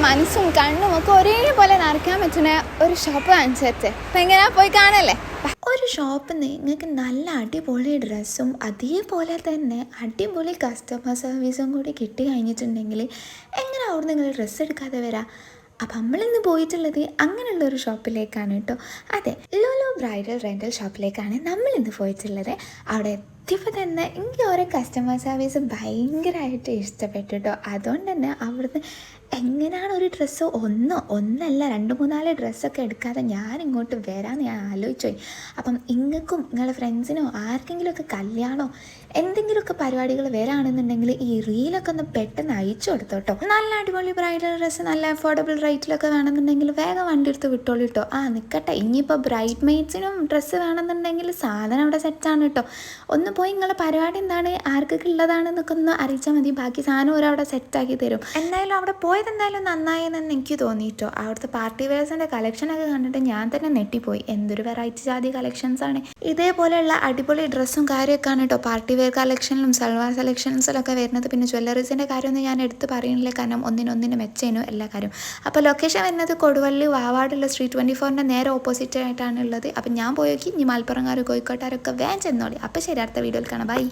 മനസ്സും കണ്ണും ഒക്കെ ഒരേപോലെ നിറയ്ക്കാൻ പറ്റുന്ന ഒരു ഷോപ്പ് കാണിച്ചു വെച്ചേ. അപ്പം എങ്ങനെയാ പോയി കാണല്ലേ? ഒരു ഷോപ്പിൽ നിന്ന് നിങ്ങൾക്ക് നല്ല അടിപൊളി ഡ്രസ്സും അതേപോലെ തന്നെ അടിപൊളി കസ്റ്റമർ സർവീസും കൂടി കിട്ടി കഴിഞ്ഞിട്ടുണ്ടെങ്കിൽ എങ്ങനെ അവിടെ നിങ്ങൾ ഡ്രസ്സ് എടുക്കാതെ വരാം? അപ്പം നമ്മളിന്ന് പോയിട്ടുള്ളത് അങ്ങനെയുള്ളൊരു ഷോപ്പിലേക്കാണ് കേട്ടോ. അതെ, ലുലു ബ്രൈഡൽ റെൻ്റൽ ഷോപ്പിലേക്കാണ് നമ്മളിന്ന് പോയിട്ടുള്ളത്. അവിടെ എത്തിയപ്പോൾ തന്നെ എനിക്ക് ഓരോ കസ്റ്റമർ സർവീസ് ഭയങ്കരമായിട്ട് ഇഷ്ടപ്പെട്ടു കേട്ടോ. അതുകൊണ്ട് തന്നെ അവിടുന്ന് എങ്ങനെയാണ് ഒരു ഡ്രസ്സ് ഒന്നല്ല 2-3 ഡ്രസ്സൊക്കെ എടുക്കാതെ ഞാൻ ഇങ്ങോട്ട് വരാമെന്ന് ഞാൻ ആലോചിച്ചു പോയി. അപ്പം നിങ്ങൾക്കും നിങ്ങളുടെ ഫ്രണ്ട്സിനോ ആർക്കെങ്കിലുമൊക്കെ കല്യാണമോ എന്തെങ്കിലുമൊക്കെ പരിപാടികൾ വരാണെന്നുണ്ടെങ്കിൽ ഈ റീലൊക്കെ ഒന്ന് പെട്ടെന്ന് അയച്ചു കൊടുത്തോട്ടോ. നല്ല അടിപൊളി ബ്രൈഡൽ ഡ്രസ്സ് നല്ല അഫോർഡബിൾ റേറ്റിലൊക്കെ വേണമെന്നുണ്ടെങ്കിൽ വേഗം വണ്ടി എടുത്ത് വിട്ടോളൂ കേട്ടോ. നിൽക്കട്ടെ, ഇനിയിപ്പോൾ ബ്രൈഡ് മെയ്ഡ്സിനും ഡ്രസ്സ് വേണമെന്നുണ്ടെങ്കിൽ സാധനം അവിടെ സെറ്റാണ് കേട്ടോ. ഒന്ന് പോയി നിങ്ങളുടെ പരിപാടി എന്താണ്, ആർക്കൊക്കെ ഉള്ളതാണെന്നൊക്കെ ഒന്ന് അറിയിച്ചാൽ മതി. ബാക്കി സാധനം ഓരവിടെ സെറ്റാക്കി തരും. എന്തായാലും അവിടെ പോയതെന്തായാലും നന്നായെന്ന് എനിക്ക് തോന്നിയിട്ടോ. അവിടുത്തെ പാർട്ടി വെയർസിൻ്റെ കളക്ഷനൊക്കെ കണ്ടിട്ട് ഞാൻ തന്നെ നെട്ടിപ്പോയി. എന്തൊരു വെറൈറ്റി ജാതി കളക്ഷൻസാണ്. ഇതേപോലെയുള്ള അടിപൊളി ഡ്രസ്സും കാര്യമൊക്കെയാണ് കേട്ടോ പാർട്ടി വെയർ കളക്ഷനിലും സൽവാർ സെലക്ഷൻസിലൊക്കെ വരുന്നത്. പിന്നെ ജ്വല്ലറീസിൻ്റെ കാര്യമൊന്നും ഞാൻ എടുത്ത് പറയുന്നില്ല, കാരണം ഒന്നിനൊന്നിന് മെച്ചേനു എല്ലാ കാര്യം. അപ്പോൾ ലൊക്കേഷൻ വരുന്നത് കൊടുവള്ളി വാവാടുള്ള സ്ട്രീറ്റ് 24ൻ്റെ നേരെ ഓപ്പോസിറ്റ് ആയിട്ടാണ് ഉള്ളത്. അപ്പം ഞാൻ പോയി നോക്കി. ഇനി മലപ്പുറംകാർ കോഴിക്കോട്ടുകാരൊക്കെ വേഗം ചെന്നോളി. അപ്പോൾ ശരി, അടുത്ത വീഡിയോയിൽ കാണാം. ബൈ.